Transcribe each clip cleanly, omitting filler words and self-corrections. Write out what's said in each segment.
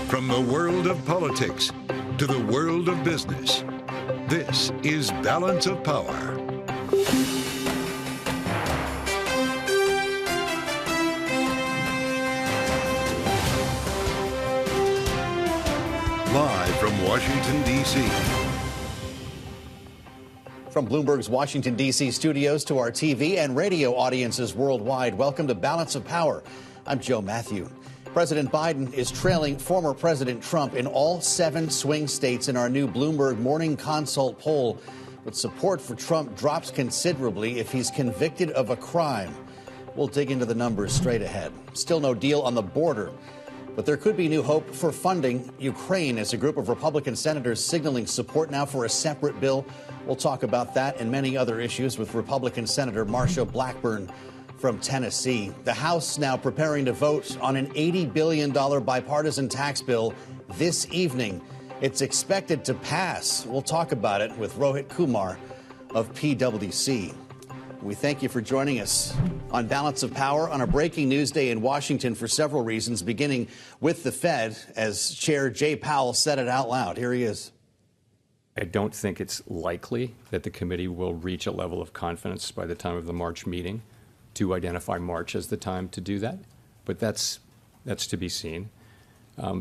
From the world of politics to the world of business, this is Balance of Power. Live from Washington, D.C. From Bloomberg's Washington, D.C. studios to our TV and radio audiences worldwide, welcome to Balance of Power. I'm Joe Matthew. President Biden is trailing former President Trump in all 7 swing states in our new Bloomberg Morning Consult poll. But support for Trump drops considerably if he's convicted of a crime. We'll dig into the numbers straight ahead. Still no deal on the border. But there could be new hope for funding Ukraine as a group of Republican senators signaling support now for a separate bill. We'll talk about that and many other issues with Republican Senator Marsha Blackburn from Tennessee. The House now preparing to vote on an $80 billion bipartisan tax bill this evening. It's expected to pass. We'll talk about it with Rohit Kumar of PwC. We thank you for joining us on Balance of Power on a breaking news day in Washington for several reasons, beginning with the Fed, as Chair Jay Powell said it out loud. Here he is. I don't think it's likely that the committee will reach a level of confidence by the time of the March meeting to identify March as the time to do that. But that's to be seen.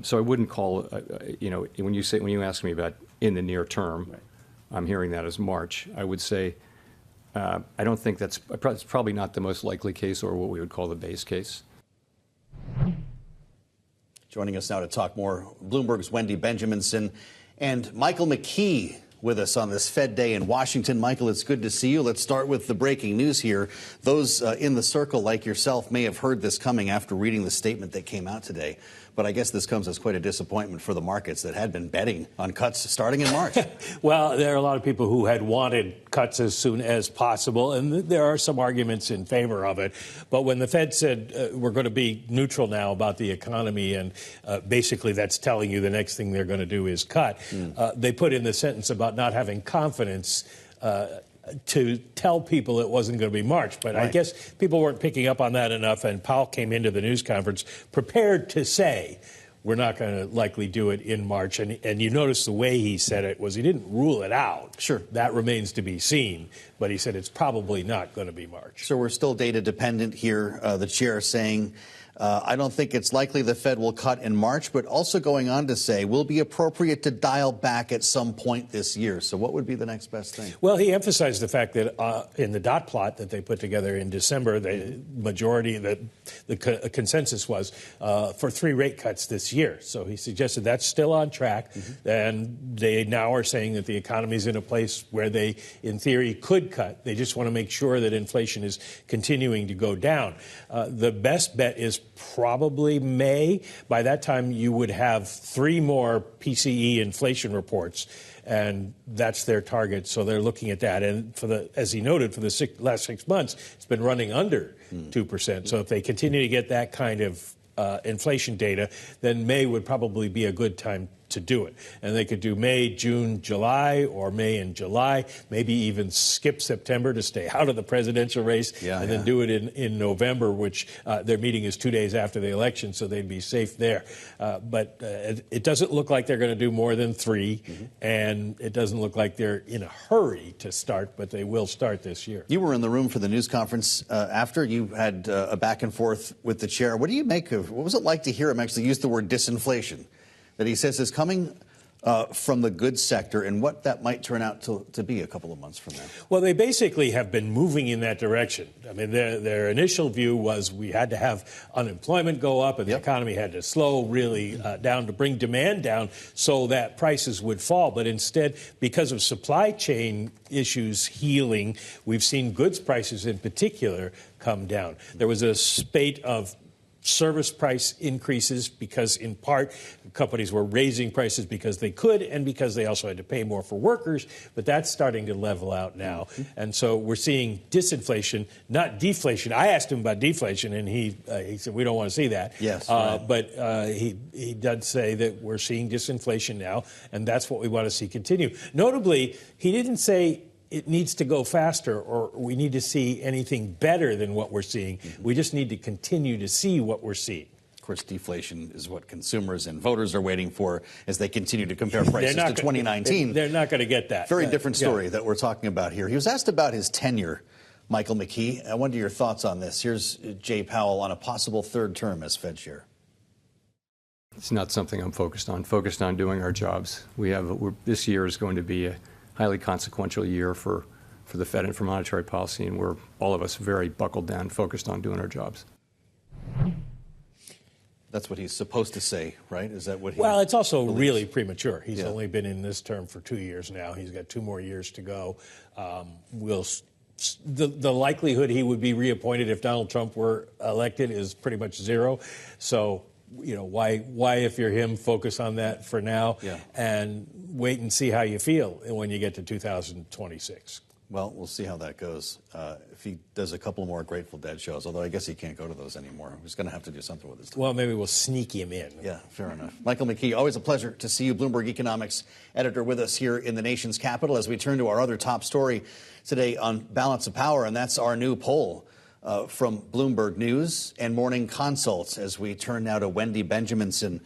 So I wouldn't call, when you ask me about in the near term, right. I'm hearing that as March. I would say I don't think it's probably not the most likely case or what we would call the base case. Joining us now to talk more, Bloomberg's Wendy Benjaminson and Michael McKee with us on this Fed Day in Washington. Michael, it's good to see you. Let's start with the breaking news here. Those in the circle like yourself may have heard this coming after reading the statement that came out today. But I guess this comes as quite a disappointment for the markets that had been betting on cuts starting in March. Well, there are a lot of people who had wanted cuts as soon as possible, and there are some arguments in favor of it. But when the Fed said we're going to be neutral now about the economy, and basically that's telling you the next thing they're going to do is cut, they put in the sentence about not having confidence to tell people it wasn't going to be March. But right. I guess people weren't picking up on that enough, and Powell came into the news conference prepared to say we're not going to likely do it in March. And you notice the way he said it was he didn't rule it out. Sure. That remains to be seen. But he said it's probably not going to be March. So we're still data dependent here. The chair saying, I don't think it's likely the Fed will cut in March, but also going on to say will be appropriate to dial back at some point this year. So what would be the next best thing? Well, he emphasized the fact that in the dot plot that they put together in December, the majority, the consensus was for 3 rate cuts this year. So he suggested that's still on track. And they now are saying that the economy is in a place where they, in theory, could cut. They just want to make sure that inflation is continuing to go down. The best bet is probably May. By that time, you would have 3 more PCE inflation reports, and that's their target. So they're looking at that. And as he noted, for the last 6 months, it's been running under 2%. So if they continue to get that kind of inflation data, then May would probably be a good time to do it. And they could do May, June, July, or May and July, maybe even skip September to stay out of the presidential race, then do it in November, which their meeting is 2 days after the election, so they'd be safe there. But it doesn't look like they're going to do more than 3, and it doesn't look like they're in a hurry to start, but they will start this year. You were in the room for the news conference after. You had a back and forth with the chair. What do you make of, what was it like to hear him actually use the word disinflation that he says is coming from the goods sector, and what that might turn out to be a couple of months from now? Well, they basically have been moving in that direction. I mean, their initial view was we had to have unemployment go up and the economy had to slow really down to bring demand down so that prices would fall. But instead, because of supply chain issues healing, we've seen goods prices in particular come down. There was a spate of service price increases because, in part, companies were raising prices because they could and because they also had to pay more for workers. But that's starting to level out now. And so we're seeing disinflation, not deflation. I asked him about deflation, and he said, we don't want to see that. Yes, right. But he did say that we're seeing disinflation now, and that's what we want to see continue. Notably, he didn't say it needs to go faster or we need to see anything better than what we're seeing. We just need to continue to see what we're seeing. course, deflation is what consumers and voters are waiting for as they continue to compare prices to 2019. They're not going to get that. Very different story that we're talking about here. He was asked about his tenure, Michael McKee. I wonder your thoughts on this. Here's Jay Powell on a possible third term as Fed chair. It's not something I'm focused on doing our jobs. This year is going to be a highly consequential year for the Fed and for monetary policy, and we're all of us very buckled down, focused on doing our jobs. That's what he's supposed to say, right? Is that what he Well, it's also believes? really premature. He's only been in this term for 2 years now. He's got 2 more years to go. The likelihood he would be reappointed if Donald Trump were elected is pretty much zero. So, why if you're him, focus on that for now and wait and see how you feel when you get to 2026. Well, we'll see how that goes. If he does a couple more Grateful Dead shows, although I guess he can't go to those anymore. He's going to have to do something with his time. Well, maybe we'll sneak him in. Yeah, fair enough. Michael McKee, always a pleasure to see you, Bloomberg Economics editor, with us here in the nation's capital as we turn to our other top story today on Balance of Power, and that's our new poll from Bloomberg News and Morning Consult. As we turn now to Wendy Benjaminson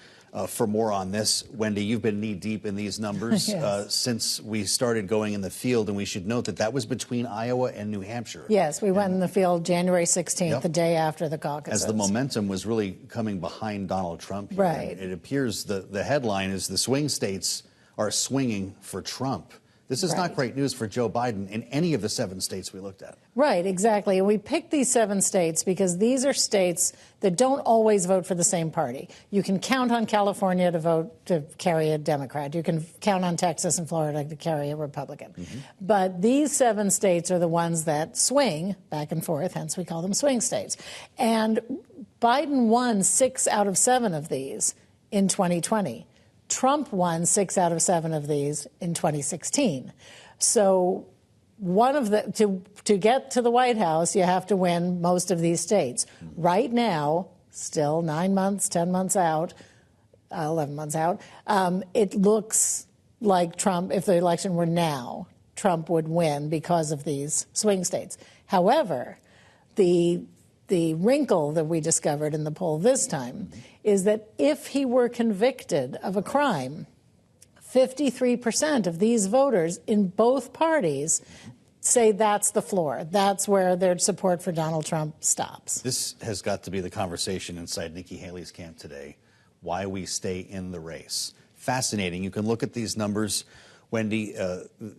for more on this. Wendy, you've been knee-deep in these numbers Yes. since we started going in the field, and we should note that that was between Iowa and New Hampshire. Yes, we went in the field January 16th, Yep. the day after the caucuses. As the momentum was really coming behind Donald Trump. Here. Right. And it appears the headline is the swing states are swinging for Trump. This is not Right. great news for Joe Biden in any of the 7 states we looked at. Right, exactly. And we picked these 7 states because these are states that don't always vote for the same party. You can count on California to carry a Democrat. You can count on Texas and Florida to carry a Republican. Mm-hmm. But these 7 states are the ones that swing back and forth, hence we call them swing states. And Biden won 6 out of 7 of these in 2020. Trump won 6 out of 7 of these in 2016. So one of to get to the White House, you have to win most of these states. Right now, still 9 months, 10 months out, 11 months out, it looks like Trump, if the election were now, Trump would win because of these swing states. However, the wrinkle that we discovered in the poll this time is that if he were convicted of a crime, 53% of these voters in both parties say that's the floor. That's where their support for Donald Trump stops. This has got to be the conversation inside Nikki Haley's camp today, why we stay in the race. Fascinating. You can look at these numbers, Wendy,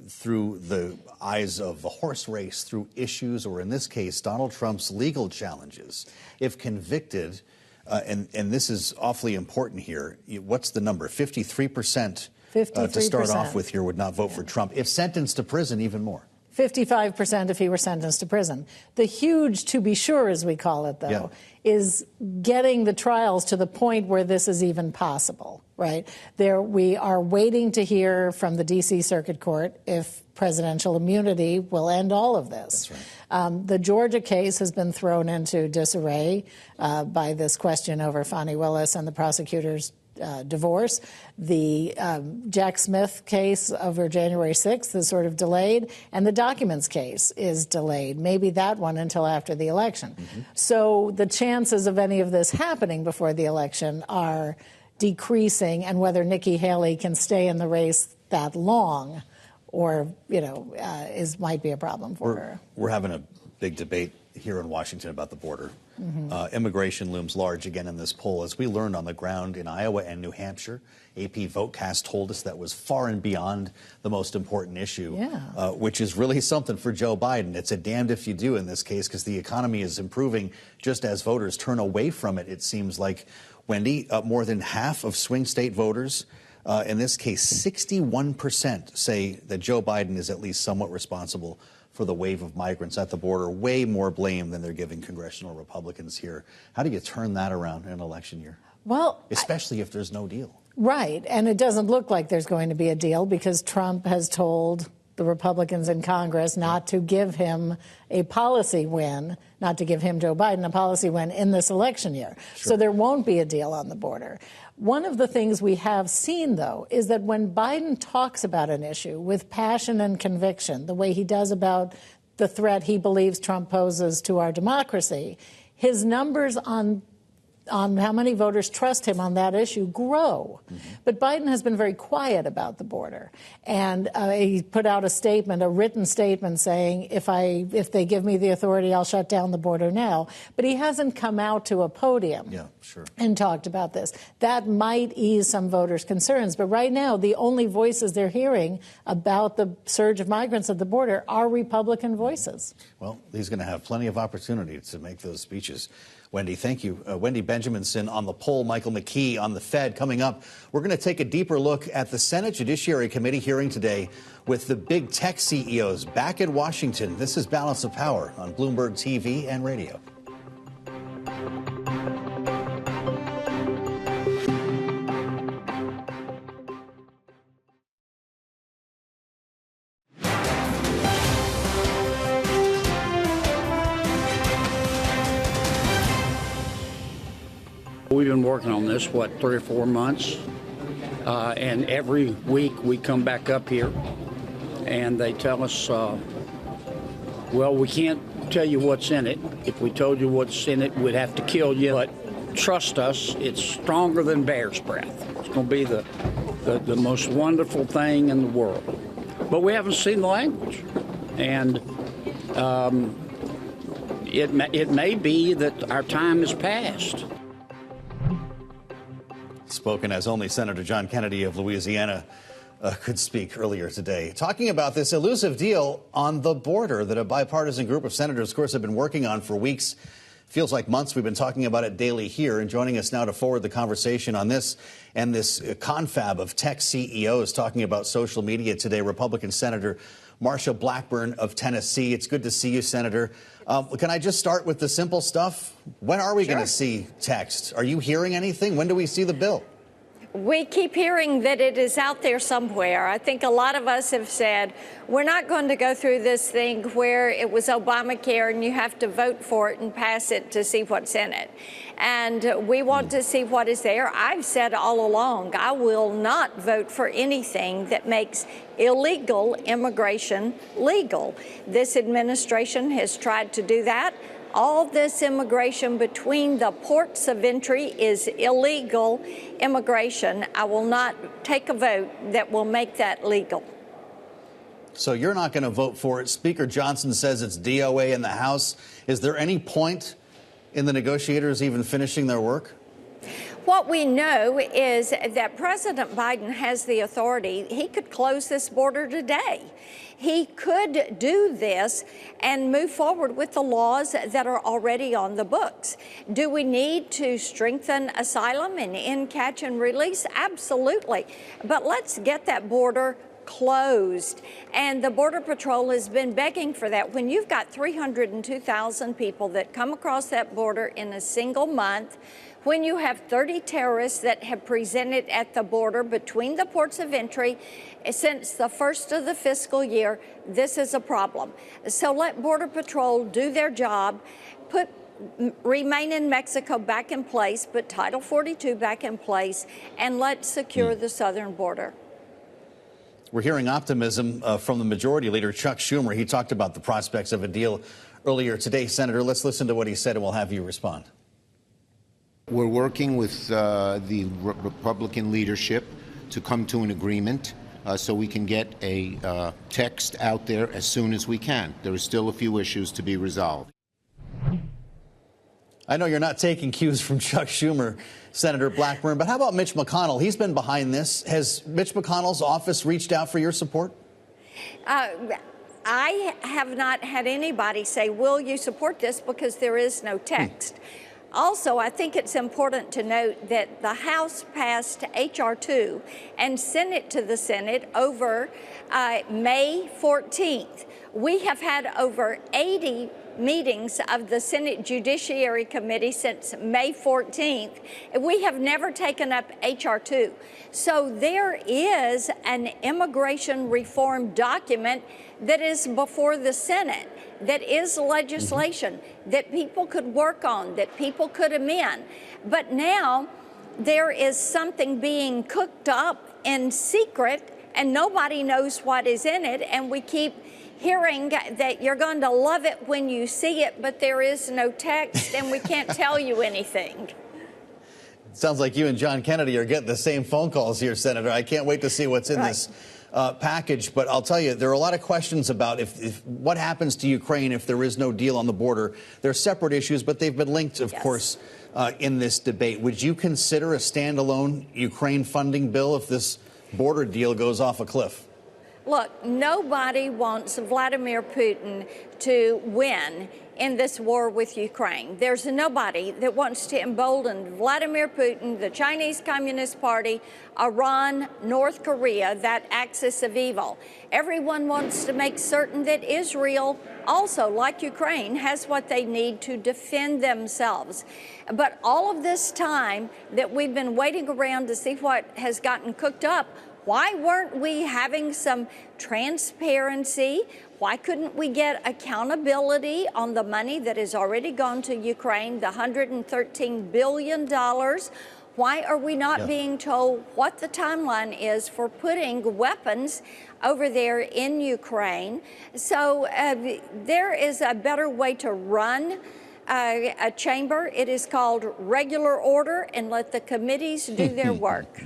through the eyes of the horse race, through issues, or in this case, Donald Trump's legal challenges. If convicted, and this is awfully important here, what's the number? 53%, 53%. to start off with here would not vote for Trump. If sentenced to prison, even more. 55% if he were sentenced to prison. The huge to be sure, as we call it, though, is getting the trials to the point where this is even possible, right? We are waiting to hear from the D.C. Circuit Court if presidential immunity will end all of this. That's right. The Georgia case has been thrown into disarray by this question over Fani Willis and the prosecutor's divorce. The Jack Smith case over January 6th is sort of delayed, and the documents case is delayed, maybe that one until after the election. Mm-hmm. So the chances of any of this happening before the election are decreasing, and whether Nikki Haley can stay in the race that long or, might be a problem for her. We're having a big debate here in Washington about the border. Mm-hmm. Immigration looms large again in this poll. As we learned on the ground in Iowa and New Hampshire, AP Votecast told us that was far and beyond the most important issue, which is really something for Joe Biden. It's a damned if you do in this case because the economy is improving just as voters turn away from it, it seems like. Wendy, more than half of swing state voters, in this case 61%, say that Joe Biden is at least somewhat responsible for the wave of migrants at the border, way more blame than they're giving congressional Republicans here. How do you turn that around in an election year? Well, especially if there's no deal. Right. And it doesn't look like there's going to be a deal because Trump has told the Republicans in Congress not to give him a policy win, not to give him, Joe Biden, a policy win in this election year. Sure. So there won't be a deal on the border. One of the things we have seen, though, is that when Biden talks about an issue with passion and conviction, the way he does about the threat he believes Trump poses to our democracy, his numbers on on how many voters trust him on that issue grow. But Biden has been very quiet about the border. And he put out a statement, a written statement saying, if they give me the authority, I'll shut down the border now. But he hasn't come out to a podium and talked about this. That might ease some voters' concerns. But right now, the only voices they're hearing about the surge of migrants at the border are Republican voices. Well, he's going to have plenty of opportunity to make those speeches. Wendy, thank you. Wendy Benjaminson on the poll, Michael McKee on the Fed. Coming up, we're going to take a deeper look at the Senate Judiciary Committee hearing today with the big tech CEOs back in Washington. This is Balance of Power on Bloomberg TV and radio. We've been working on this, 3 or 4 months, and every week we come back up here and they tell us, well, we can't tell you what's in it. If we told you what's in it, we'd have to kill you. But trust us, it's stronger than bear's breath. It's going to be the most wonderful thing in the world. But we haven't seen the language. And it may be that our time is past. Spoken as only Senator John Kennedy of Louisiana could speak earlier today. Talking about this elusive deal on the border that a bipartisan group of senators, of course, have been working on for weeks. Feels like months. We've been talking about it daily here. And joining us now to forward the conversation on this and this confab of tech CEOs talking about social media today, Republican Senator Marsha Blackburn of Tennessee. It's good to see you, Senator. Can I just start with the simple stuff? When are we going to see text? Are you hearing anything? When do we see the bill? We keep hearing that it is out there somewhere. I think a lot of us have said, we're not going to go through this thing where it was Obamacare and you have to vote for it and pass it to see what's in it. And we want to see what is there. I've said all along, I will not vote for anything that makes illegal immigration legal. This administration has tried to do that. All this immigration between the ports of entry is illegal immigration. I will not take a vote that will make that legal. So you're not going to vote for it. Speaker Johnson says it's DOA in the House. Is there any point in the negotiators even finishing their work? What we know is that President Biden has the authority. He could close this border today. He could do this and move forward with the laws that are already on the books. Do we need to strengthen asylum and end catch and release? Absolutely. But let's get that border closed. And the Border Patrol has been begging for that. When you've got 302,000 people that come across that border in a single month, when you have 30 terrorists that have presented at the border between the ports of entry since the first of the fiscal year, this is a problem. So let Border Patrol do their job, remain in Mexico back in place, put Title 42 back in place, and let's secure the southern border. We're hearing optimism from the majority leader, Chuck Schumer. He talked about the prospects of a deal earlier today. Senator, let's listen to what he said and we'll have you respond. We're working with the Republican leadership to come to an agreement so we can get a text out there as soon as we can. There are still a few issues to be resolved. I know you're not taking cues from Chuck Schumer, Senator Blackburn, but how about Mitch McConnell? He's been behind this. Has Mitch McConnell's office reached out for your support? I have not had anybody say, will you support this, because there is no text. Also, I think it's important to note that the House passed H.R. 2 and sent it to the Senate over May 14th. We have had over 80 meetings of the Senate Judiciary Committee since May 14th. We have never taken up H.R. 2. So there is an immigration reform document that is before the Senate, that is legislation that people could work on, that people could amend. But now there is something being cooked up in secret and nobody knows what is in it, and we keep hearing that you're going to love it when you see it, but there is no text and we can't tell you anything. Sounds like you and John Kennedy are getting the same phone calls here, Senator. I can't wait to see what's in this package. But I'll tell you, there are a lot of questions about if what happens to Ukraine if there is no deal on the border. They're separate issues, but they've been linked, of course, in this debate. Would you consider a standalone Ukraine funding bill if this border deal goes off a cliff? Look, nobody wants Vladimir Putin to win in this war with Ukraine. There's nobody that wants to embolden Vladimir Putin, the Chinese Communist Party, Iran, North Korea, that axis of evil. Everyone wants to make certain that Israel also, like Ukraine, has what they need to defend themselves. But all of this time that we've been waiting around to see what has gotten cooked up, why weren't we having some transparency? Why couldn't we get accountability on the money that has already gone to Ukraine, the $113 billion? Why are we not being told what the timeline is for putting weapons over there in Ukraine? So there is a better way to run a chamber. It is called regular order, and let the committees do their work.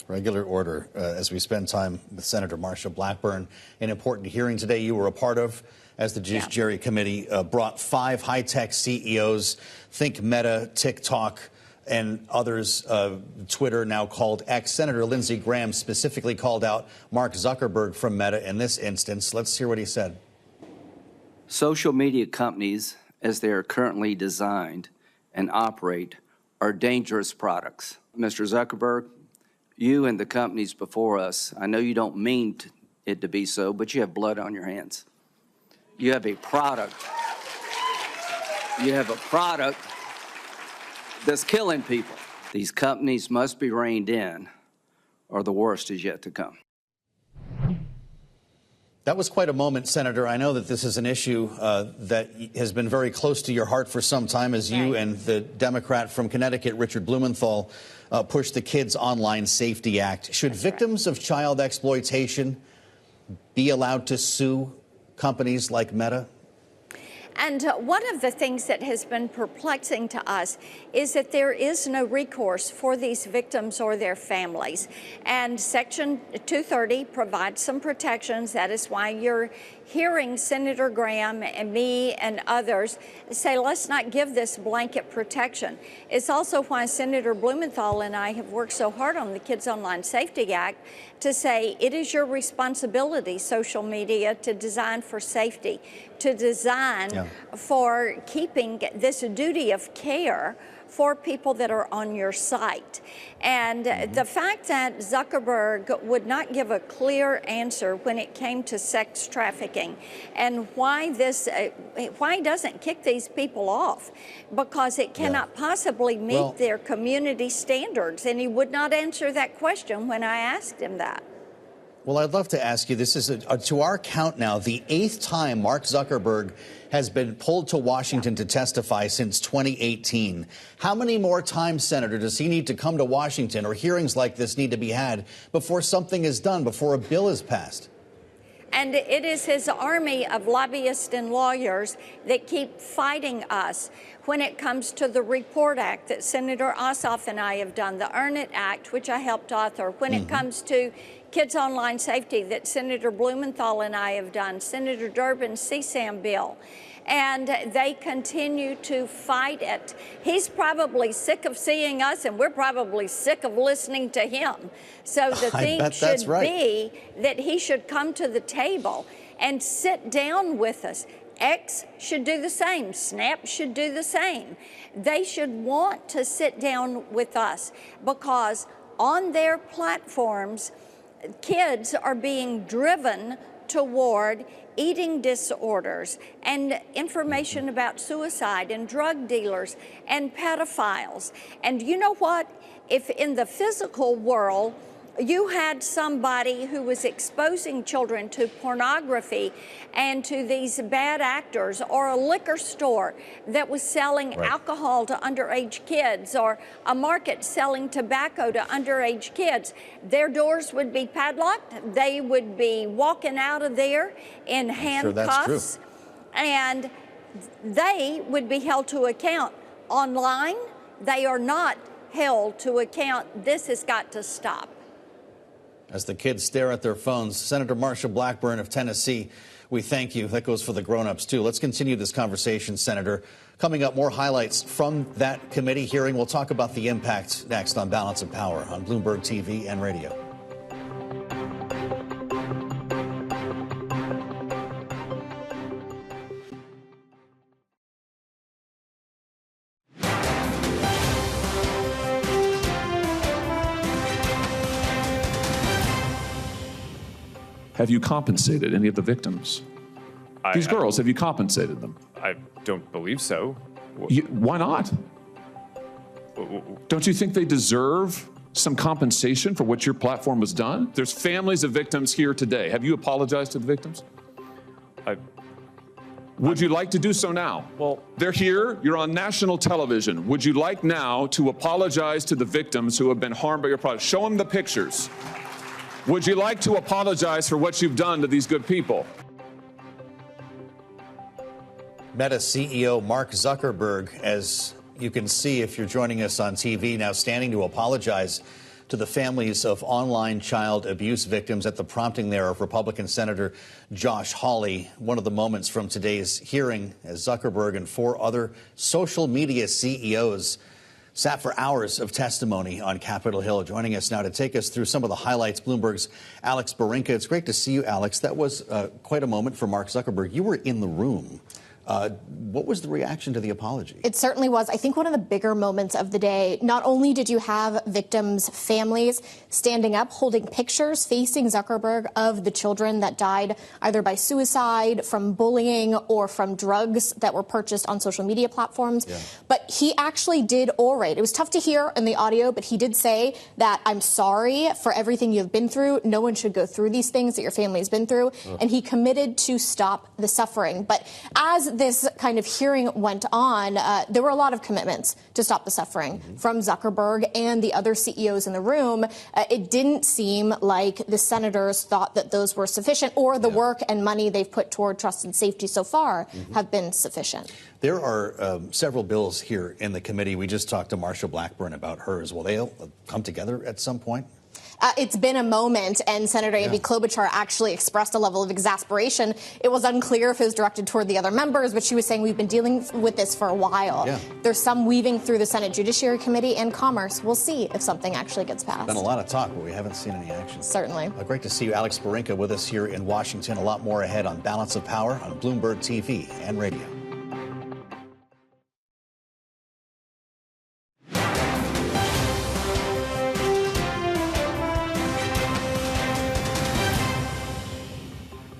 Regular order as we spend time with Senator Marsha Blackburn. An important hearing today you were a part of as the Judiciary Committee brought 5 high-tech CEOs, think Meta, TikTok, and others, Twitter, now called X. Senator Lindsey Graham specifically called out Mark Zuckerberg from Meta in this instance. Let's hear what he said. Social media companies, as they are currently designed and operate, are dangerous products. Mr. Zuckerberg, you and the companies before us, I know you don't mean it to be so, but you have blood on your hands. You have a product. You have a product that's killing people. These companies must be reined in, or the worst is yet to come. That was quite a moment, Senator. I know that this is an issue that has been very close to your heart for some time as you and the Democrat from Connecticut, Richard Blumenthal, pushed the Kids Online Safety Act. Should victims of child exploitation be allowed to sue companies like Meta? And one of the things that has been perplexing to us is that there is no recourse for these victims or their families. And Section 230 provides some protections. That is why you're hearing Senator Graham and me and others say, let's not give this blanket protection. It's also why Senator Blumenthal and I have worked so hard on the Kids Online Safety Act to say it is your responsibility, social media, to design for safety, to design for keeping this duty of care for people that are on your site. And the fact that Zuckerberg would not give a clear answer when it came to sex trafficking and why he doesn't kick these people off, because it cannot possibly meet their community standards. And he would not answer that question when I asked him that. Well, I'd love to ask you, this is, to our count now, the 8th time Mark Zuckerberg has been pulled to Washington to testify since 2018. How many more times, Senator, does he need to come to Washington, or hearings like this need to be had before something is done, before a bill is passed? And it is his army of lobbyists and lawyers that keep fighting us when it comes to the REPORT Act that Senator Ossoff and I have done, the Earn It Act, which I helped author, when it comes to Kids Online Safety that Senator Blumenthal and I have done, Senator Durbin's CSAM bill. And they continue to fight it. He's probably sick of seeing us, and we're probably sick of listening to him. So the thing should be that he should come to the table and sit down with us. X should do the same. Snap should do the same. They should want to sit down with us, because on their platforms, kids are being driven toward eating disorders and information about suicide and drug dealers and pedophiles. And you know what? If in the physical world you had somebody who was exposing children to pornography and to these bad actors, or a liquor store that was selling alcohol to underage kids, or a market selling tobacco to underage kids, their doors would be padlocked. They would be walking out of there in handcuffs, and they would be held to account. Online, they are not held to account. This has got to stop. As the kids stare at their phones, Senator Marsha Blackburn of Tennessee, we thank you. That goes for the grown-ups, too. Let's continue this conversation, Senator. Coming up, more highlights from that committee hearing. We'll talk about the impact next on Balance of Power on Bloomberg TV and radio. Have you compensated any of the victims? These girls, have you compensated them? I don't believe so. Why not? Don't you think they deserve some compensation for what your platform has done? There's families of victims here today. Have you apologized to the victims? Would you like to do so now? Well, they're here. You're on national television. Would you like now to apologize to the victims who have been harmed by your product? Show them the pictures. Would you like to apologize for what you've done to these good people? Meta CEO Mark Zuckerberg, as you can see if you're joining us on TV, now standing to apologize to the families of online child abuse victims at the prompting there of Republican Senator Josh Hawley. One of the moments from today's hearing as Zuckerberg and 4 other social media CEOs sat for hours of testimony on Capitol Hill. Joining us now to take us through some of the highlights, Bloomberg's Alex Barinka. It's great to see you, Alex. That was quite a moment for Mark Zuckerberg. You were in the room. What was the reaction to the apology? It certainly was. I think one of the bigger moments of the day, not only did you have victims' families standing up, holding pictures facing Zuckerberg of the children that died either by suicide, from bullying, or from drugs that were purchased on social media platforms, but he actually did orate. It was tough to hear in the audio, but he did say that, I'm sorry for everything you've been through. No one should go through these things that your family's been through. And he committed to stop the suffering. But as this kind of hearing went on, there were a lot of commitments to stop the suffering from Zuckerberg and the other CEOs in the room. It didn't seem like the senators thought that those were sufficient, or the work and money they've put toward trust and safety so far have been sufficient. There are several bills here in the committee. We just talked to Marsha Blackburn about hers. Will they come together at some point? It's been a moment, and Senator Amy Klobuchar actually expressed a level of exasperation. It was unclear if it was directed toward the other members, but she was saying we've been dealing with this for a while. There's some weaving through the Senate Judiciary Committee and Commerce. We'll see if something actually gets passed. Been a lot of talk, but we haven't seen any action. Certainly. Great to see you, Alex Barinka, with us here in Washington. A lot more ahead on Balance of Power on Bloomberg TV and radio.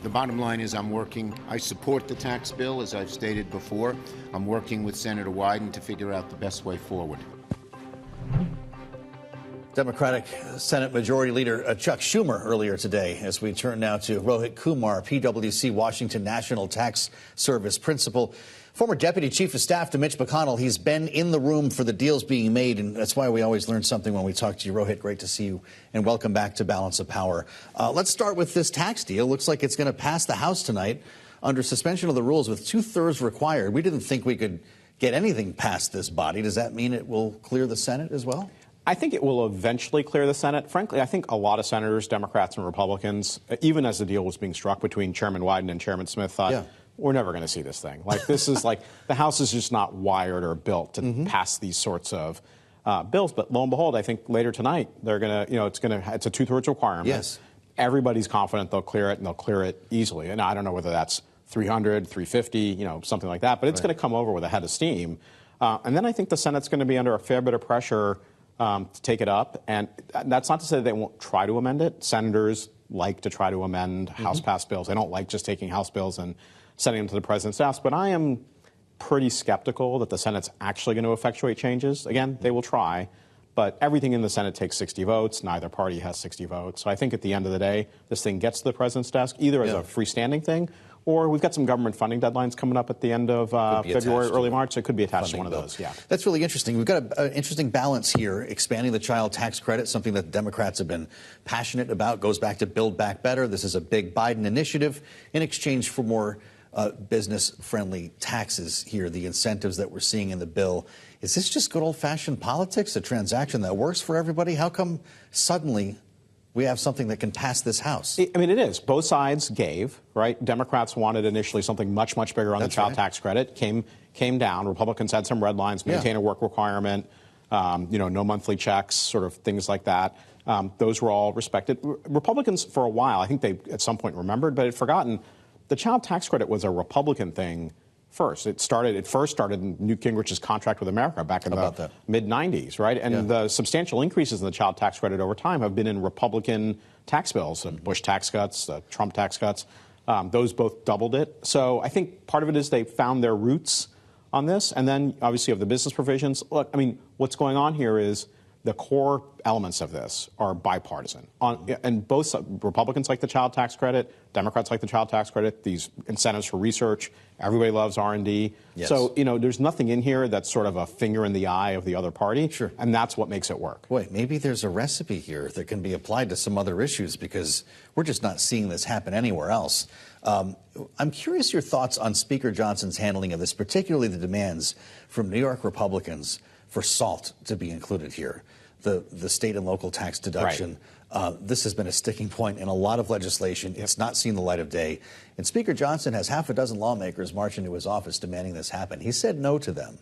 The bottom line is I support the tax bill, as I've stated before. I'm working with Senator Wyden to figure out the best way forward. Democratic Senate Majority Leader Chuck Schumer earlier today, as we turn now to Rohit Kumar, PwC Washington National Tax Service Principal, former Deputy Chief of Staff to Mitch McConnell. He's been in the room for the deals being made, and that's why we always learn something when we talk to you. Rohit, great to see you, and welcome back to Balance of Power. Let's start with this tax deal. Looks like it's going to pass the House tonight under suspension of the rules with 2/3 required. We didn't think we could get anything past this body. Does that mean it will clear the Senate as well? I think it will eventually clear the Senate. Frankly, I think a lot of senators, Democrats and Republicans, even as the deal was being struck between Chairman Wyden and Chairman Smith, thought, we're never going to see this thing. Like, this is like, the House is just not wired or built to pass these sorts of bills. But lo and behold, I think later tonight, they're going to, it's a 2/3 requirement. Yes. Everybody's confident they'll clear it, and they'll clear it easily. And I don't know whether that's 300, 350, something like that. But it's going to come over with a head of steam. And then I think the Senate's going to be under a fair bit of pressure to take it up. And that's not to say that they won't try to amend it. Senators like to try to amend House-passed bills. They don't like just taking House bills and sending them to the president's desk. But I am pretty skeptical that the Senate's actually going to effectuate changes. Again, they will try. But everything in the Senate takes 60 votes. Neither party has 60 votes. So I think at the end of the day, this thing gets to the president's desk, either as a freestanding thing, or we've got some government funding deadlines coming up at the end of February, early March. So it could be attached to one of those. Yeah, that's really interesting. We've got an interesting balance here, expanding the child tax credit, something that Democrats have been passionate about, goes back to Build Back Better. This is a big Biden initiative in exchange for more business-friendly taxes here, the incentives that we're seeing in the bill. Is this just good old-fashioned politics, a transaction that works for everybody? How come suddenly we have something that can pass this House? I mean, it is. Both sides gave, right? Democrats wanted initially something much, much bigger on the child tax credit, came down. Republicans had some red lines, maintain a work requirement, no monthly checks, sort of things like that. Those were all respected. Republicans, for a while, I think they at some point remembered, but had forgotten, the child tax credit was a Republican thing first. It first started in Newt Gingrich's contract with America back in the mid-'90s, right? And the substantial increases in the child tax credit over time have been in Republican tax bills, the Bush tax cuts, the Trump tax cuts. Those both doubled it. So I think part of it is they found their roots on this. And then, obviously, of the business provisions. Look, I mean, what's going on here is the core elements of this are bipartisan. And both Republicans like the child tax credit, Democrats like the child tax credit, these incentives for research. Everybody loves R&D. Yes. So, there's nothing in here that's sort of a finger in the eye of the other party. Sure. And that's what makes it work. Boy, maybe there's a recipe here that can be applied to some other issues because we're just not seeing this happen anywhere else. I'm curious your thoughts on Speaker Johnson's handling of this, particularly the demands from New York Republicans for SALT to be included here, the state and local tax deduction. Right. This has been a sticking point in a lot of legislation. It's not seen the light of day. And Speaker Johnson has half a dozen lawmakers march into his office demanding this happen. He said no to them.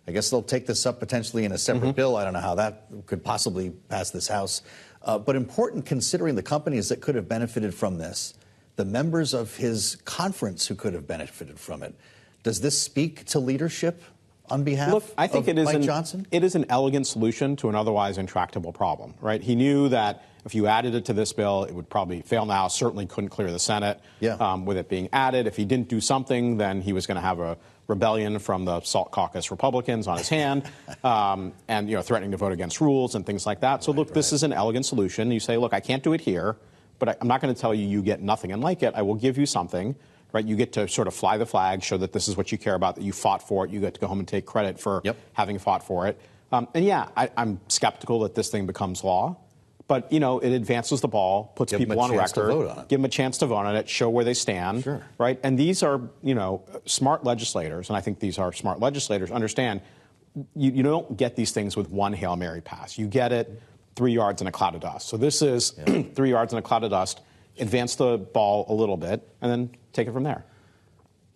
I guess they'll take this up potentially in a separate bill. I don't know how that could possibly pass this House. But important considering the companies that could have benefited from this, the members of his conference who could have benefited from it. Does this speak to leadership on behalf I think of Mike Johnson? It is an elegant solution to an otherwise intractable problem, right? He knew that if you added it to this bill, it would probably fail now, certainly couldn't clear the Senate with it being added. If he didn't do something, then he was going to have a rebellion from the SALT caucus Republicans on his hand and, threatening to vote against rules and things like that. So, this is an elegant solution. You say, look, I can't do it here, but I'm not going to tell you get nothing and like it. I will give you something. Right, you get to sort of fly the flag, show that this is what you care about, that you fought for it. You get to go home and take credit for having fought for it. I'm skeptical that this thing becomes law. But, it advances the ball, puts people on record, give them a chance to vote on it, show where they stand. Sure. Right? And these are, smart legislators, and I think these are smart legislators, understand you don't get these things with one Hail Mary pass. You get it 3 yards in a cloud of dust. So this is 3 yards in a cloud of dust. Advance the ball a little bit, and then take it from there.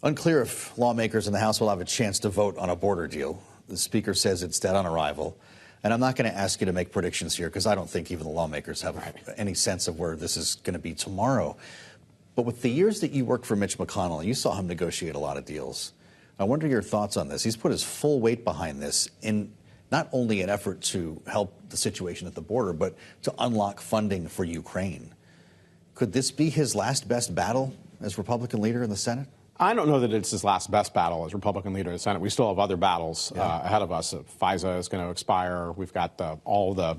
Unclear if lawmakers in the House will have a chance to vote on a border deal. The Speaker says it's dead on arrival. And I'm not going to ask you to make predictions here because I don't think even the lawmakers have any sense of where this is going to be tomorrow. But with the years that you worked for Mitch McConnell, you saw him negotiate a lot of deals. I wonder your thoughts on this. He's put his full weight behind this in not only an effort to help the situation at the border, but to unlock funding for Ukraine. Could this be his last best battle as Republican leader in the Senate? I don't know that it's his last best battle as Republican leader in the Senate. We still have other battles ahead of us. FISA is going to expire. We've got all the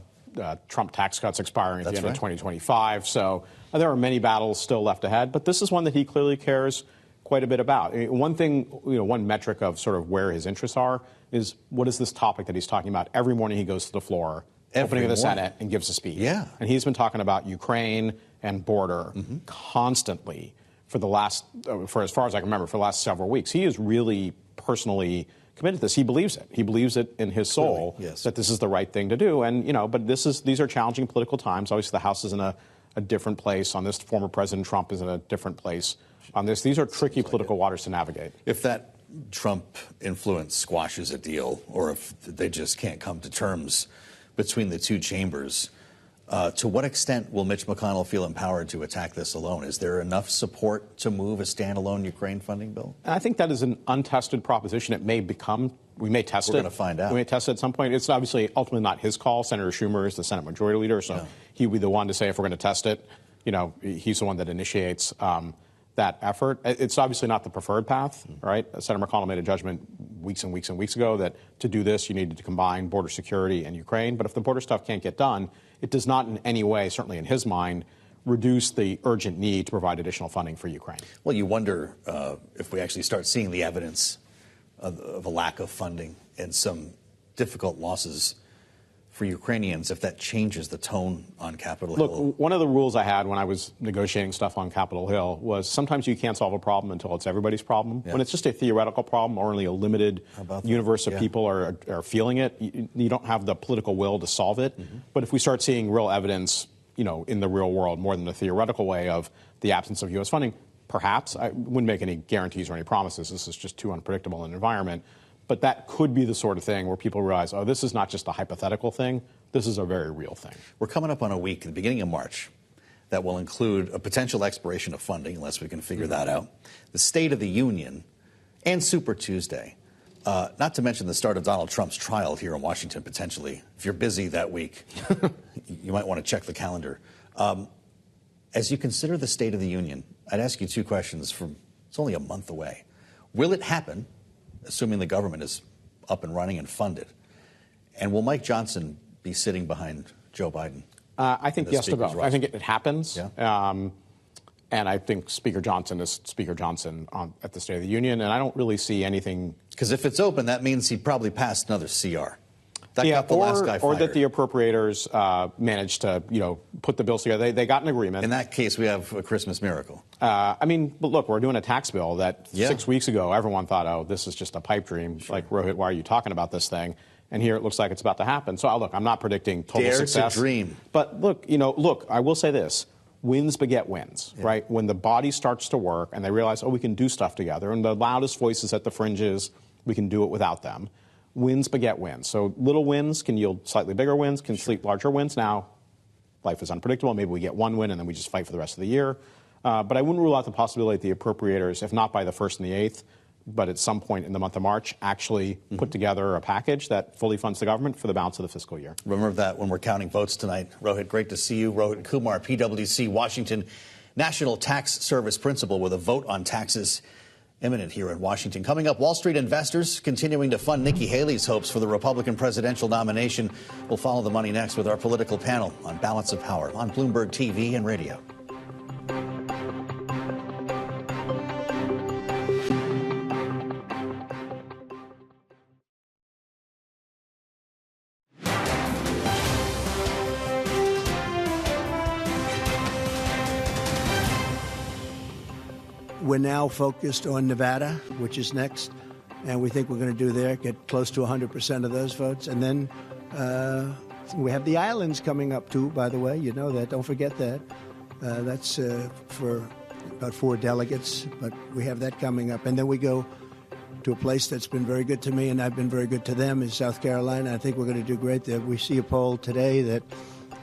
Trump tax cuts expiring at the end of 2025. So there are many battles still left ahead. But this is one that he clearly cares quite a bit about. I mean, one thing, one metric of sort of where his interests are is what is this topic that he's talking about? Every morning he goes to the floor, opening of the Senate, and gives a speech. Yeah. And he's been talking about Ukraine and border constantly for as far as I can remember, for the last several weeks. He is really personally committed to this. He believes it. He believes it in his soul that this is the right thing to do. And, but these are challenging political times. Obviously, the House is in a different place on this. Former President Trump is in a different place on this. These are tricky political waters to navigate. If that Trump influence squashes a deal, or if they just can't come to terms between the two chambers, to what extent will Mitch McConnell feel empowered to attack this alone? Is there enough support to move a standalone Ukraine funding bill? I think that is an untested proposition. It may become, we may test it. We're going to find out. We may test it at some point. It's obviously ultimately not his call. Senator Schumer is the Senate Majority Leader, so he would be the one to say if we're going to test it. He's the one that initiates that effort. It's obviously not the preferred path, right? Senator McConnell made a judgment weeks and weeks and weeks ago that to do this, you needed to combine border security and Ukraine. But if the border stuff can't get done, it does not in any way, certainly in his mind, reduce the urgent need to provide additional funding for Ukraine. Well, you wonder if we actually start seeing the evidence of a lack of funding and some difficult losses for Ukrainians if that changes the tone on Capitol Hill? Look, one of the rules I had when I was negotiating stuff on Capitol Hill was sometimes you can't solve a problem until it's everybody's problem. Yeah. When it's just a theoretical problem or only a limited universe of people are feeling it, you don't have the political will to solve it. Mm-hmm. But if we start seeing real evidence, in the real world, more than the theoretical way of the absence of U.S. funding, perhaps, I wouldn't make any guarantees or any promises. This is just too unpredictable an environment. But that could be the sort of thing where people realize, oh, this is not just a hypothetical thing. This is a very real thing. We're coming up on a week at the beginning of March that will include a potential expiration of funding, unless we can figure that out, the State of the Union, and Super Tuesday. Not to mention the start of Donald Trump's trial here in Washington, potentially. If you're busy that week, you might want to check the calendar. As you consider the State of the Union, I'd ask you two questions it's only a month away. Will it happen, assuming the government is up and running and funded? And will Mike Johnson be sitting behind Joe Biden? I think yes to both. I think it happens. Yeah. And I think Speaker Johnson is Speaker Johnson at the State of the Union, and I don't really see anything. Because if it's open, that means he probably passed another CR. That got the last guy fired. Or that the appropriators managed to, put the bills together. They got an agreement. In that case, we have a Christmas miracle. But look, we're doing a tax bill that 6 weeks ago, everyone thought, oh, this is just a pipe dream. Sure. Like, Rohit, why are you talking about this thing? And here it looks like it's about to happen. So, look, I'm not predicting total success. Dare to dream. But look, I will say this. Wins beget wins, right? When the body starts to work and they realize, we can do stuff together, and the loudest voices at the fringes, we can do it without them. Wins beget wins. So little wins can yield slightly bigger wins, can sleep larger wins. Now, life is unpredictable. Maybe we get one win and then we just fight for the rest of the year. But I wouldn't rule out the possibility that the appropriators, if not by the 1st and the 8th, but at some point in the month of March, actually put together a package that fully funds the government for the balance of the fiscal year. Remember that when we're counting votes tonight. Rohit, great to see you. Rohit Kumar, PwC, Washington National Tax Service Principal, with a vote on taxes imminent here in Washington. Coming up, Wall Street investors continuing to fund Nikki Haley's hopes for the Republican presidential nomination. We'll follow the money next with our political panel on Balance of Power on Bloomberg TV and radio. We're now focused on Nevada, which is next, and we think we're going to do there, get close to 100% of those votes. And then we have the islands coming up, too, by the way. You know that. Don't forget that. That's for about 4 delegates, but we have that coming up. And then we go to a place that's been very good to me, and I've been very good to them, is South Carolina. I think we're going to do great there. We see a poll today that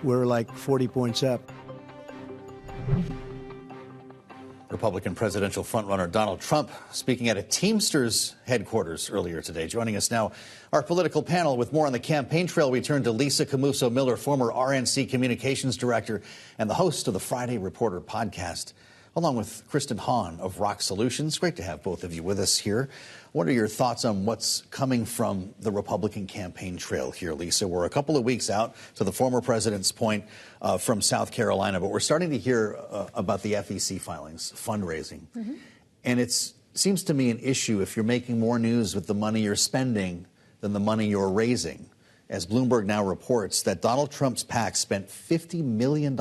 we're like 40 points up. Republican presidential frontrunner Donald Trump speaking at a Teamsters headquarters earlier today. Joining us now, our political panel. With more on the campaign trail, we turn to Lisa Camuso-Miller, former RNC communications director and the host of the Friday Reporter podcast, along with Kristen Hahn of Rock Solutions. Great to have both of you with us here. What are your thoughts on what's coming from the Republican campaign trail here, Lisa? We're a couple of weeks out, to the former president's point, from South Carolina, but we're starting to hear about the FEC filings, fundraising. Mm-hmm. And it seems to me an issue if you're making more news with the money you're spending than the money you're raising. As Bloomberg now reports that Donald Trump's PAC spent $50 million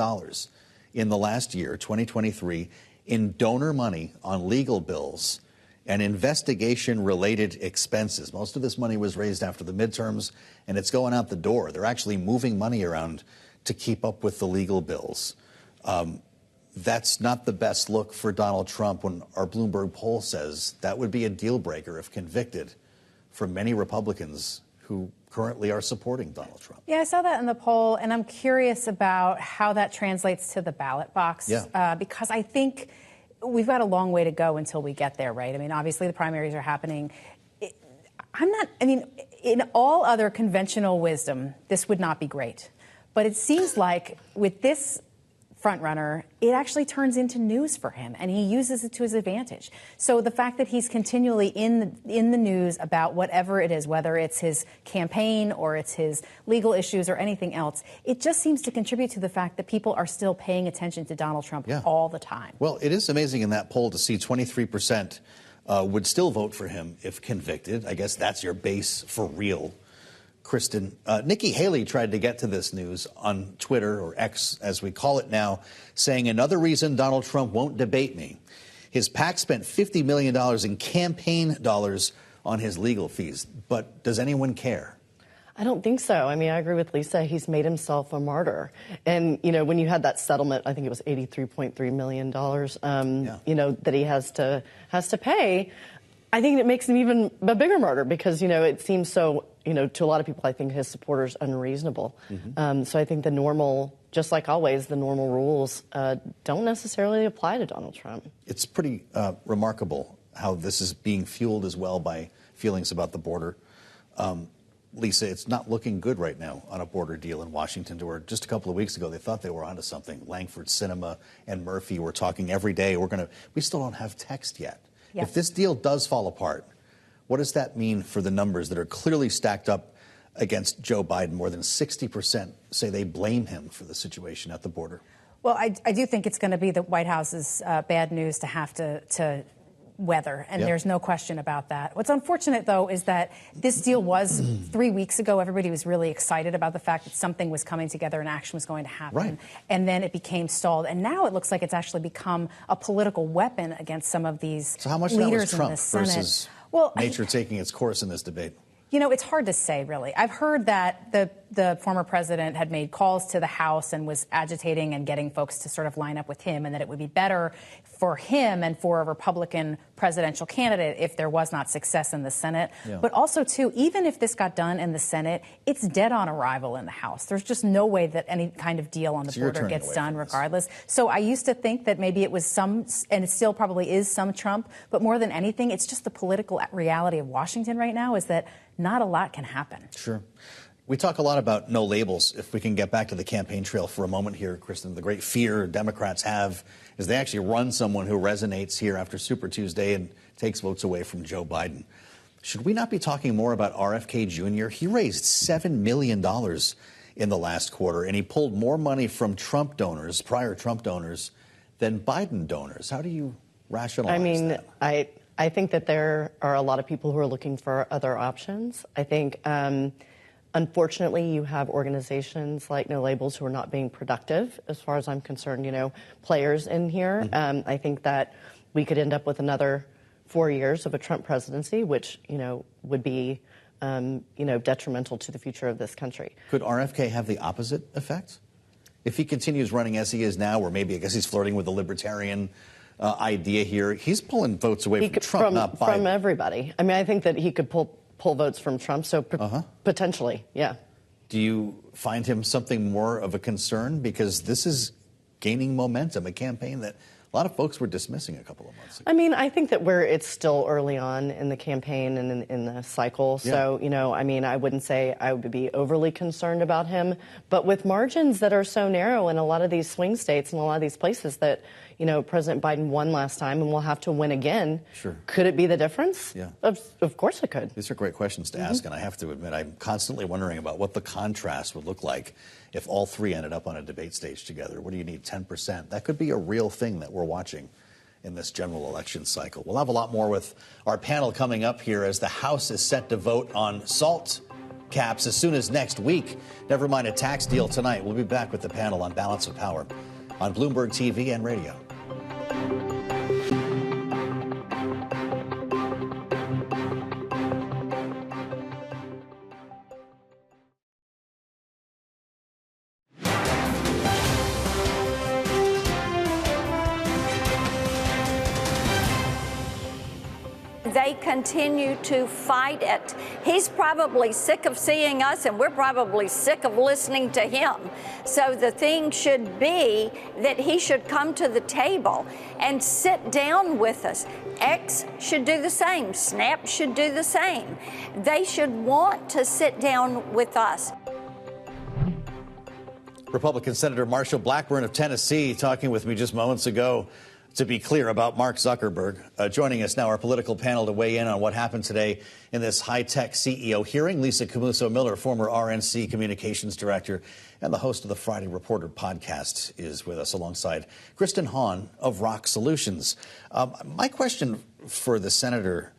in the last year, 2023, in donor money on legal bills and investigation-related expenses. Most of this money was raised after the midterms, and it's going out the door. They're actually moving money around to keep up with the legal bills. That's not the best look for Donald Trump when our Bloomberg poll says that would be a deal breaker if convicted for many Republicans who currently are supporting Donald Trump. Yeah, I saw that in the poll, and I'm curious about how that translates to the ballot box, because I think we've got a long way to go until we get there, right? I mean, obviously the primaries are happening. In all other conventional wisdom, this would not be great. But it seems like with this frontrunner, it actually turns into news for him, and he uses it to his advantage. So the fact that he's continually in the news about whatever it is, whether it's his campaign or it's his legal issues or anything else, it just seems to contribute to the fact that people are still paying attention to Donald Trump all the time. Well, it is amazing in that poll to see 23% would still vote for him if convicted. I guess that's your base for real Kristen. Nikki Haley tried to get to this news on Twitter, or X as we call it now, saying another reason Donald Trump won't debate me. His PAC spent $50 million in campaign dollars on his legal fees. But does anyone care? I don't think so. I mean, I agree with Lisa. He's made himself a martyr. And, you know, when you had that settlement, I think it was $83.3 million, you know, that he has to pay, I think it makes him even a bigger martyr because, you know, it seems so, you know, to a lot of people, I think his supporters unreasonable. So I think the normal, just like always, the normal rules don't necessarily apply to Donald Trump. It's pretty remarkable how this is being fueled as well by feelings about the border. Lisa, it's not looking good right now on a border deal in Washington. Where just a couple of weeks ago they thought they were onto something. Langford, Sinema, and Murphy were talking every day. We still don't have text yet. If this deal does fall apart, what does that mean for the numbers that are clearly stacked up against Joe Biden? More than 60% say they blame him for the situation at the border. Well, I do think it's going to be the White House's bad news to have to weather, and there's no question about that. What's unfortunate, though, is that this deal was 3 weeks ago. Everybody was really excited about the fact that something was coming together and action was going to happen. And then it became stalled. And now it looks like it's actually become a political weapon against some of these leaders in the Senate. So how much of that was Trump versus nature taking its course in this debate? You know, it's hard to say, really. I've heard that the former president had made calls to the House and was agitating and getting folks to sort of line up with him, and that it would be better for him and for a Republican presidential candidate if there was not success in the Senate. But also, too, even if this got done in the Senate, it's dead on arrival in the House. There's just no way that any kind of deal on the border gets done regardless. So I used to think that maybe it was some, and it still probably is some Trump, but more than anything, it's just the political reality of Washington right now is that not a lot can happen. Sure. We talk a lot about no labels. If we can get back to the campaign trail for a moment here, Kristen, the great fear Democrats have is they actually run someone who resonates here after Super Tuesday and takes votes away from Joe Biden. Should we not be talking more about RFK Jr.? He raised $7 million in the last quarter, and he pulled more money from Trump donors, prior Trump donors, than Biden donors. How do you rationalize that? I think that there are a lot of people who are looking for other options. I think, unfortunately, you have organizations like No Labels who are not being productive, as far as I'm concerned, you know, players in here. I think that we could end up with another 4 years of a Trump presidency, which, you know, would be, you know, detrimental to the future of this country. Could RFK have the opposite effect? If he continues running as he is now, or maybe I guess he's flirting with the libertarian idea here, he's pulling votes away from Trump, not Biden. From everybody. I mean, I think that he could pull votes from Trump, so potentially, yeah. Do you find him something more of a concern? Because this is gaining momentum, a campaign that a lot of folks were dismissing a couple of months ago. I mean, I think that it's still early on in the campaign and in the cycle. So, you know, I mean, I wouldn't say I would be overly concerned about him. But with margins that are so narrow in a lot of these swing states and a lot of these places that, you know, President Biden won last time and will have to win again. Sure. Could it be the difference? Yeah. Of course it could. These are great questions to ask, and I have to admit, I'm constantly wondering about what the contrast would look like if all three ended up on a debate stage together. What do you need, 10%? That could be a real thing that we're watching in this general election cycle. We'll have a lot more with our panel coming up here as the House is set to vote on SALT caps as soon as next week. Never mind a tax deal tonight. We'll be back with the panel on Balance of Power on Bloomberg TV and radio. They continue to fight it. He's probably sick of seeing us, and we're probably sick of listening to him. So the thing should be that he should come to the table and sit down with us. X should do the same. Snap should do the same. They should want to sit down with us. Republican Senator Marsha Blackburn of Tennessee talking with me just moments ago, to be clear, about Mark Zuckerberg. Joining us now, our political panel to weigh in on what happened today in this high-tech CEO hearing. Lisa Camuso-Miller, former RNC communications director and the host of the Friday Reporter podcast, is with us alongside Kristen Hahn of Rock Solutions. My question for the senator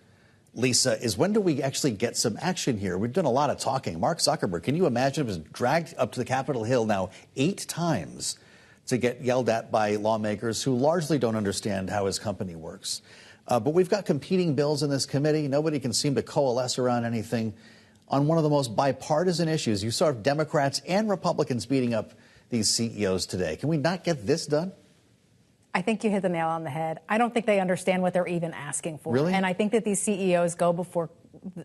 Lisa, is when do we actually get some action here? We've done a lot of talking. Mark Zuckerberg, can you imagine, was dragged up to the Capitol Hill now 8 times to get yelled at by lawmakers who largely don't understand how his company works. But we've got competing bills in this committee. Nobody can seem to coalesce around anything on one of the most bipartisan issues. You saw Democrats and Republicans beating up these CEOs today. Can we not get this done? I think you hit the nail on the head. I don't think they understand what they're even asking for. Really? And I think that these CEOs go before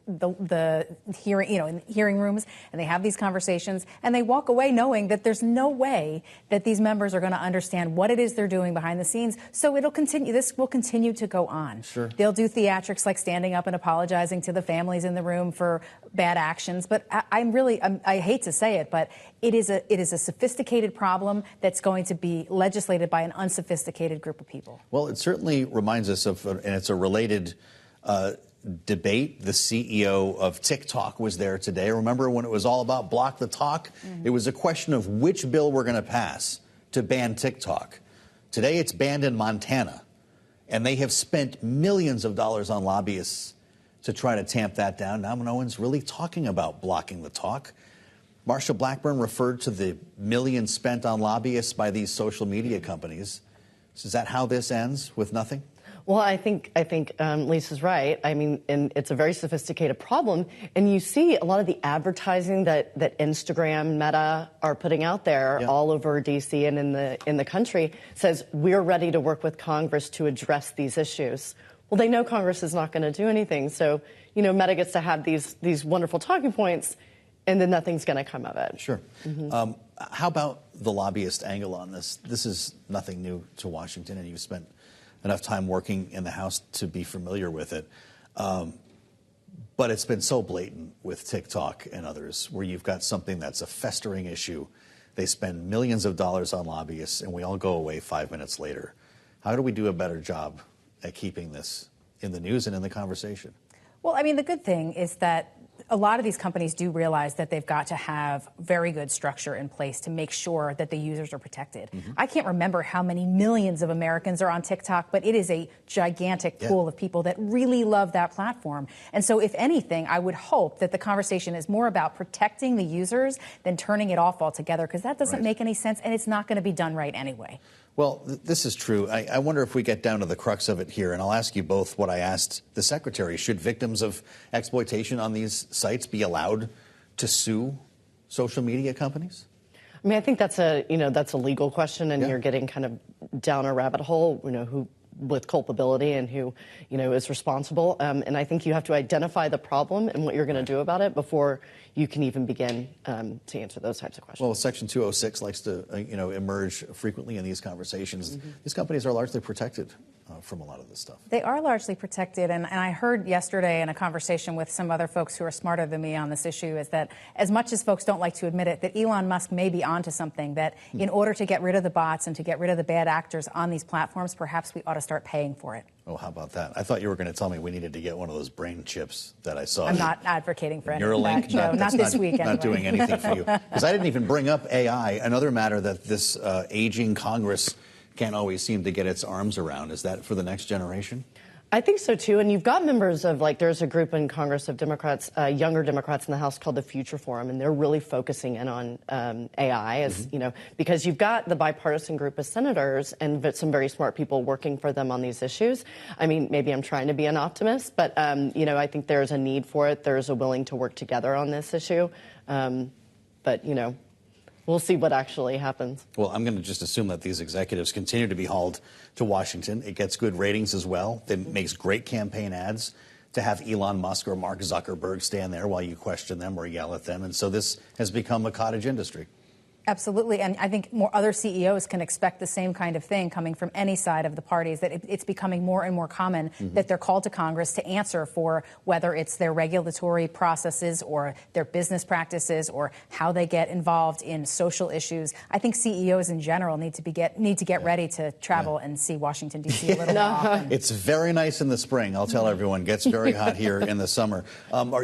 the hearing, in hearing rooms, and they have these conversations, and they walk away knowing that there's no way that these members are going to understand what it is they're doing behind the scenes. So it'll continue. This will continue to go on. Sure. They'll do theatrics like standing up and apologizing to the families in the room for bad actions. But I hate to say it, but it is a sophisticated problem that's going to be legislated by an unsophisticated group of people. Well, it certainly reminds us of, and it's a related debate. The CEO of TikTok was there today. Remember when it was all about block the talk? It was a question of which bill we're going to pass to ban TikTok. Today it's banned in Montana, and they have spent millions of dollars on lobbyists to try to tamp that down. Now no one's really talking about blocking the talk. Marsha Blackburn referred to the millions spent on lobbyists by these social media companies. So is that how this ends, with nothing? Well, I think Lisa's right. I mean, and it's a very sophisticated problem. And you see a lot of the advertising that Instagram, Meta are putting out there all over D.C. and in the country says, we're ready to work with Congress to address these issues. Well, they know Congress is not going to do anything. So, Meta gets to have these wonderful talking points, and then nothing's going to come of it. Sure. Mm-hmm. How about the lobbyist angle on this? This is nothing new to Washington, and you've spent enough time working in the House to be familiar with it. But it's been so blatant with TikTok and others, where you've got something that's a festering issue. They spend millions of dollars on lobbyists, and we all go away 5 minutes later. How do we do a better job at keeping this in the news and in the conversation? Well, I mean, the good thing is that a lot of these companies do realize that they've got to have very good structure in place to make sure that the users are protected. Mm-hmm. I can't remember how many millions of Americans are on TikTok, but it is a gigantic pool of people that really love that platform. And so if anything, I would hope that the conversation is more about protecting the users than turning it off altogether, because that doesn't make any sense, and it's not going to be done right anyway. Well, this is true. I wonder if we get down to the crux of it here, and I'll ask you both what I asked the Secretary. Should victims of exploitation on these sites be allowed to sue social media companies? I mean, I think that's a legal question, and you're getting kind of down a rabbit hole, who with culpability and who, is responsible. And I think you have to identify the problem and what you're going to do about it before you can even begin to answer those types of questions. Well, Section 206 likes to, emerge frequently in these conversations. Mm-hmm. These companies are largely protected from a lot of this stuff. They are largely protected, and I heard yesterday in a conversation with some other folks who are smarter than me on this issue is that as much as folks don't like to admit it, that Elon Musk may be onto something, that in order to get rid of the bots and to get rid of the bad actors on these platforms, perhaps we ought to start paying for it. Oh, how about that? I thought you were going to tell me we needed to get one of those brain chips that I saw. I'm not advocating for anything. Neuralink, not this week anyway. Not doing anything for you. Because I didn't even bring up AI, another matter that this aging Congress can't always seem to get its arms around. Is that for the next generation? I think so, too. And you've got members of, there's a group in Congress of Democrats, younger Democrats in the House called the Future Forum, and they're really focusing in on AI, as because you've got the bipartisan group of senators and some very smart people working for them on these issues. I mean, maybe I'm trying to be an optimist, but, I think there's a need for it. There's a willing to work together on this issue. But, we'll see what actually happens. Well, I'm going to just assume that these executives continue to be hauled to Washington. It gets good ratings as well. It makes great campaign ads to have Elon Musk or Mark Zuckerberg stand there while you question them or yell at them. And so this has become a cottage industry. Absolutely, and I think more other CEOs can expect the same kind of thing coming from any side of the parties, that it's becoming more and more common that they're called to Congress to answer for whether it's their regulatory processes or their business practices or how they get involved in social issues. I think CEOs in general need to get ready to travel and see Washington, D.C. a little more often. It's very nice in the spring, I'll tell everyone. Gets very hot here in the summer.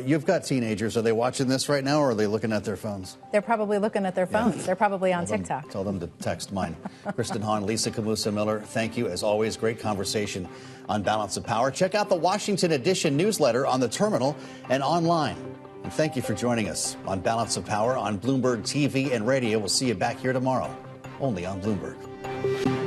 You've got teenagers. Are they watching this right now, or are they looking at their phones? They're probably looking at their phones. They're probably on TikTok. Tell them to text mine. Kristen Hahn, Lisa Camusa Miller, thank you. As always, great conversation on Balance of Power. Check out the Washington Edition newsletter on the terminal and online. And thank you for joining us on Balance of Power on Bloomberg TV and radio. We'll see you back here tomorrow, only on Bloomberg.